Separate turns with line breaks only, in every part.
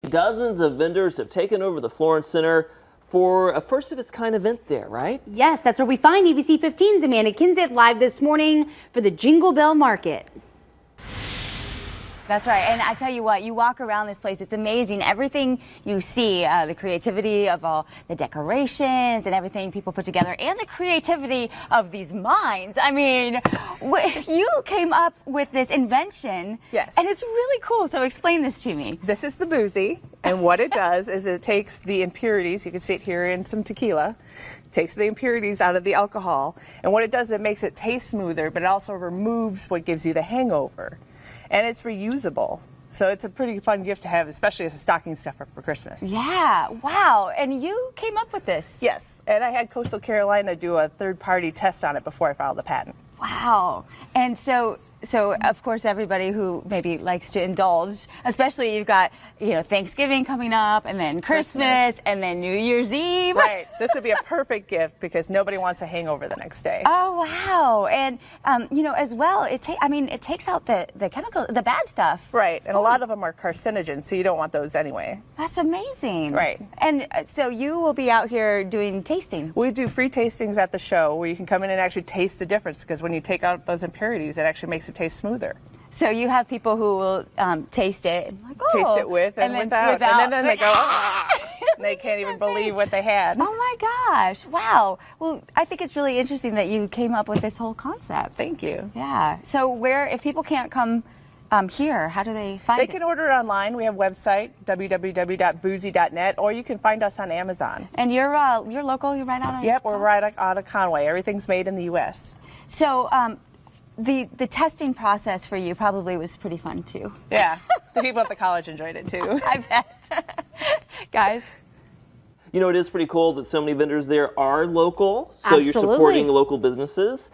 Dozens of vendors have taken over the Florence Center for a first of its kind event there, right?
Yes, that's where we find ABC 15's Amanda Kinzit live this morning for the Jingle Bell Market.
That's right, and I tell you what, you walk around this place, it's amazing. Everything you see, the creativity of all the decorations and everything people put together, and the creativity of these minds. I mean, you came up with this invention.
Yes.
And it's really cool, so explain this to me.
This is the BooZi, and what it does is it takes the impurities, you can see it here in some tequila, it takes the impurities out of the alcohol, and what it does, it makes it taste smoother, but it also removes what gives you the hangover. And it's reusable. So it's a pretty fun gift to have, especially as a stocking stuffer for Christmas.
Yeah, wow. And you came up with this?
Yes, and I had Coastal Carolina do a third-party test on it before I filed the patent.
Wow. And so of course everybody who maybe likes to indulge, especially you've got, you know, Thanksgiving coming up and then Christmas and then New Year's Eve.
Right. This would be a perfect gift because nobody wants a hangover the next day.
Oh wow. And you know, as well, it takes out the chemical, the bad stuff.
Right. And a lot of them are carcinogens, so you don't want those anyway.
That's amazing.
Right.
And so you will be out here doing tasting.
We do free tastings at the show where you can come in and actually taste the difference, because when you take out those impurities, it actually makes it taste smoother.
So you have people who will taste it and like, oh,
taste it with and without, and then they go, ah! They can't even believe what they had.
Oh my gosh, wow. Well, I think it's really interesting that you came up with this whole concept.
Thank you.
Yeah. So if people can't come here, how do they find it?
They can order it online. We have a website, www.boozi.net, or you can find us on Amazon.
And you're local, you're right out of
Yep, we're right out of Conway. Everything's made in the U.S.
So the testing process for you probably was pretty fun too.
Yeah, the people at the college enjoyed it too.
I bet. Guys.
You know, it is pretty cool that so many vendors there are local, so
Absolutely.
you're supporting local businesses.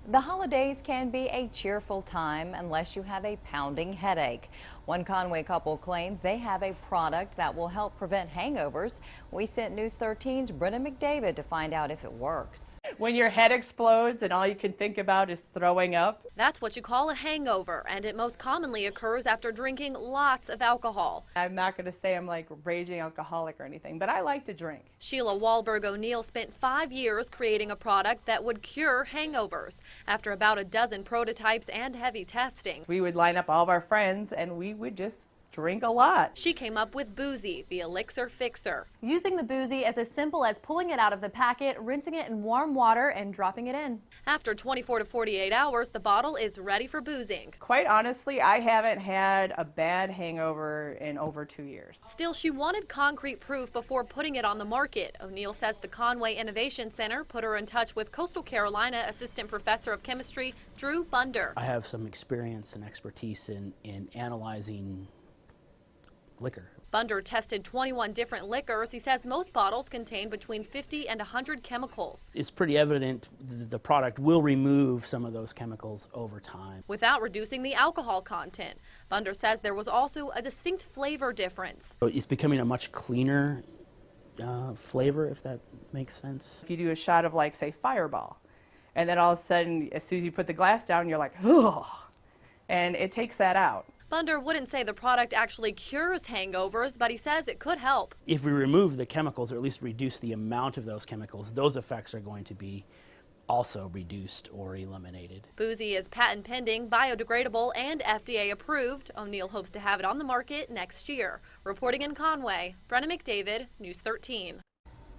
The holidays can be a cheerful time unless you have a pounding headache. One Conway couple claims they have a product that will help prevent hangovers. We sent News 13's Brenna McDavid to find out if it works.
When your head explodes and all you can think about is throwing up.
That's what you call a hangover, and it most commonly occurs after drinking lots of alcohol.
I'm not going to say I'm like a raging alcoholic or anything, but I like to drink.
Sheila Wahlberg O'Neill spent 5 years creating a product that would cure hangovers. After about a dozen prototypes and heavy testing,
We would line up all of our friends and we would just drink a lot.
she came up with BooZi, the elixir fixer.
Using the BooZi is as simple as pulling it out of the packet, rinsing it in warm water, and dropping it in.
After 24 to 48 hours, the bottle is ready for boozing.
Quite honestly, I haven't had a bad hangover in over 2 years.
Still, she wanted concrete proof before putting it on the market. O'Neill says the Conway Innovation Center put her in touch with Coastal Carolina Assistant Professor of Chemistry, Drew Bunder.
I have some experience and expertise in analyzing liquor.
Bunder tested 21 different liquors. He says most bottles contain between 50 and 100 chemicals.
It's pretty evident that the product will remove some of those chemicals over time.
Without reducing the alcohol content. Bunder says there was also a distinct flavor difference.
So it's becoming a much cleaner flavor, if that makes sense.
If you do a shot of, like, say, Fireball, and then all of a sudden, as soon as you put the glass down, you're like, ugh, and it takes that out.
Bunder wouldn't say the product actually cures hangovers, but he says it could help.
If we remove the chemicals, or at least reduce the amount of those chemicals, those effects are going to be also reduced or eliminated.
BooZi is patent pending, biodegradable, and FDA approved. O'Neill hopes to have it on the market next year. Reporting in Conway, Brenna McDavid, News 13.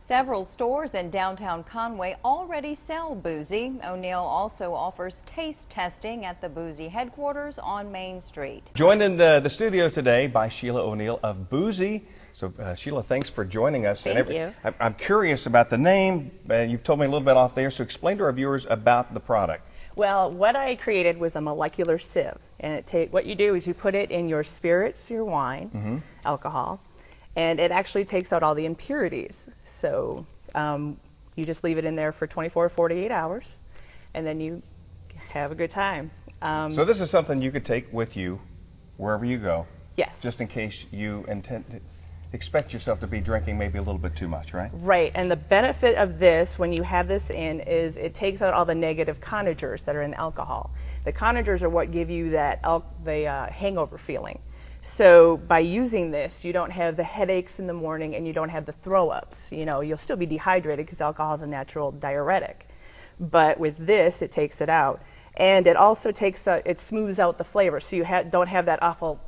Several stores in downtown Conway already sell BooZi. O'Neill also offers taste testing at the BooZi headquarters on Main Street.
Joined in the studio today by Sheila O'Neill of BooZi. So Sheila, thanks for joining us.
Thank you.
I'm curious about the name. You've told me a little bit off there, so explain to our viewers about the product.
Well, what I created was a molecular sieve, and what you do is you put it in your spirits, your wine, alcohol, and it actually takes out all the impurities. So you just leave it in there for 24 or 48 hours, and then you have a good time.
So this is something you could take with you wherever you go.
Yes.
Just in case you expect yourself to be drinking maybe a little bit too much, right?
Right, and the benefit of this, when you have this in, is it takes out all the negative conagers that are in alcohol. The conagers are what give you that hangover feeling. So by using this, you don't have the headaches in the morning and you don't have the throw-ups. You know, you'll still be dehydrated because alcohol is a natural diuretic. But with this, it takes it out. And it also it smooths out the flavor, so you don't have that awful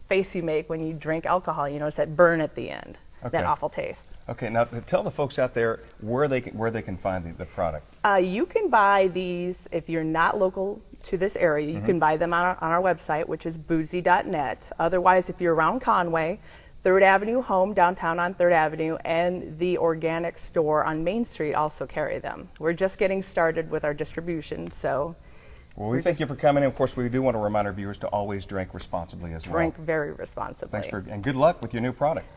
face you make when you drink alcohol. You notice that burn at the end, that awful taste.
Okay, now tell the folks out there where they can find the product.
You can buy these if you're not local to this area. You can buy them on our website, which is BooZi.net. Otherwise, if you're around Conway, 3rd Avenue Home downtown on 3rd Avenue and the organic store on Main Street also carry them. We're just getting started with our distribution, so.
Well, we thank you for coming in. Of course, we do want to remind our viewers to always drink responsibly as well.
Drink very responsibly.
Thanks and good luck with your new product.